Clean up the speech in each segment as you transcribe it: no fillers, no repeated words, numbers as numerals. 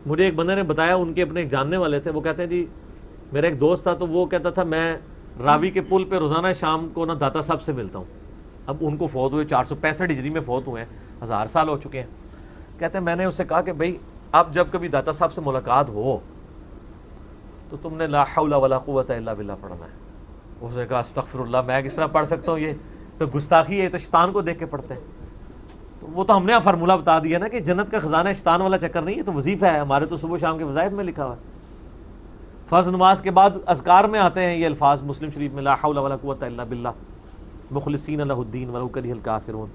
مجھے ایک بندے نے بتایا، ان کے اپنے ایک جاننے والے تھے، وہ کہتے ہیں جی میرا ایک دوست تھا تو وہ کہتا تھا میں راوی کے پل پہ روزانہ شام کو نا داتا صاحب سے ملتا ہوں. اب ان کو فوت ہوئے 465 ہجری میں فوت ہوئے ہیں، 1000 سال ہو چکے ہیں. کہتے ہیں میں نے اس سے کہا کہ بھائی اب جب کبھی داتا صاحب سے ملاقات ہو تو تم نے لا حول ولا قوت الا باللہ پڑھنا ہے. اس نے کہا استغفر اللہ، میں کس طرح پڑھ سکتا ہوں، یہ تو گستاخی ہے، یہ تو شیطان کو دیکھ کے پڑھتے ہیں. تو وہ تو ہم نے فارمولہ بتا دیا نا کہ جنت کا خزانہ شیطان والا چکر نہیں ہے، تو وظیفہ ہے ہمارے، تو صبح شام کے وظائف میں لکھا ہوا ہے. فرض نماز کے بعد اذکار میں آتے ہیں یہ الفاظ مسلم شریف میں، لا حول ولا قوت الا باللہ مخلصین لہ الدین ولو کرہ الکافرون.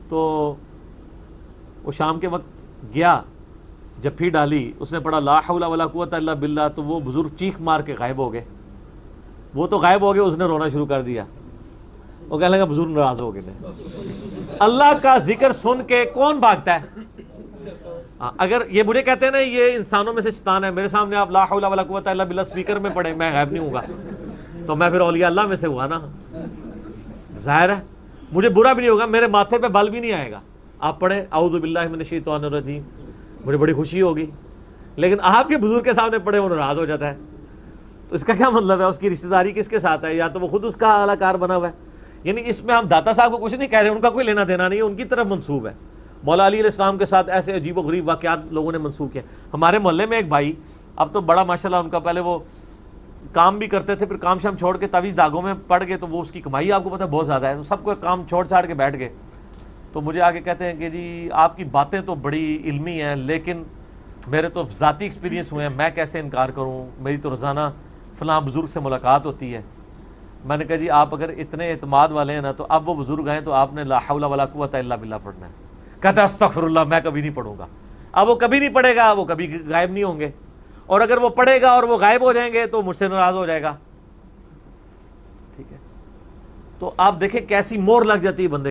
تو وہ شام کے وقت گیا، جپھی ڈالی، اس نے پڑھا لا حول ولا قوت الا باللہ، تو وہ بزرگ چیخ مار کے غائب ہو گئے. وہ تو غائب ہو گئے، اس نے رونا شروع کر دیا. وہ کہنے لگا بزرگ ناراض ہو گئے. اللہ کا ذکر سن کے کون بھاگتا ہے؟ اگر یہ مجھے کہتے ہیں نا یہ انسانوں میں سے شیطان ہے، میرے سامنے آپ لا حول ولا قوت الا باللہ اسپیکر میں پڑھیں، میں غائب نہیں ہوں گا، تو میں پھر اولیاء اللہ میں سے ہوا نا. ظاہر ہے مجھے برا بھی نہیں ہوگا، میرے ماتھے پہ بل بھی نہیں آئے گا. آپ پڑھیں اعوذ باللہ من الشیطان الرجیم، مجھے بڑی خوشی ہوگی. لیکن آپ کے بزرگ کے سامنے پڑھے وہ ناراض ہو جاتا ہے. تو اس کا کیا مطلب ہے؟ اس کی رشتہ داری کس کے ساتھ ہے؟ یا تو وہ خود اس کا اعلی کار بنا ہوا ہے. یعنی اس میں ہم داتا صاحب کو کچھ نہیں کہہ رہے، ان کا کوئی لینا دینا نہیں ہے، ان کی طرف منسوب ہے. مولا علی علیہ السلام کے ساتھ ایسے عجیب و غریب واقعات لوگوں نے منسوب کیا. ہمارے محلے میں ایک بھائی، اب تو بڑا ماشاءاللہ ان کا، پہلے وہ کام بھی کرتے تھے، پھر کام شام چھوڑ کے تعویذ دھاگوں میں پڑ گئے، تو وہ اس کی کمائی آپ کو پتہ ہے بہت زیادہ ہے، تو سب کو کام چھوڑ چھاڑ کے بیٹھ گئے. تو مجھے آگے کہتے ہیں کہ جی آپ کی باتیں تو بڑی علمی ہیں، لیکن میرے تو ذاتی ایکسپیرینس ہوئے ہیں، میں کیسے انکار کروں، میری تو روزانہ فلاں بزرگ سے ملاقات ہوتی ہے. میں نے کہا جی آپ اگر اتنے اعتماد والے ہیں نا، تو اب وہ بزرگ آئیں تو آپ نے لا حول ولا قوت الا باللہ پڑھنا ہے. کہتا ہے استغفر اللہ، میں کبھی نہیں پڑھوں گا. اب وہ کبھی نہیں پڑھے گا، وہ کبھی غائب نہیں ہوں گے، اور اگر وہ پڑھے گا اور وہ غائب ہو جائیں گے تو مجھ سے ناراض ہو جائے گا. ٹھیک ہے، تو آپ دیکھیں کیسی مور لگ جاتی ہے بندے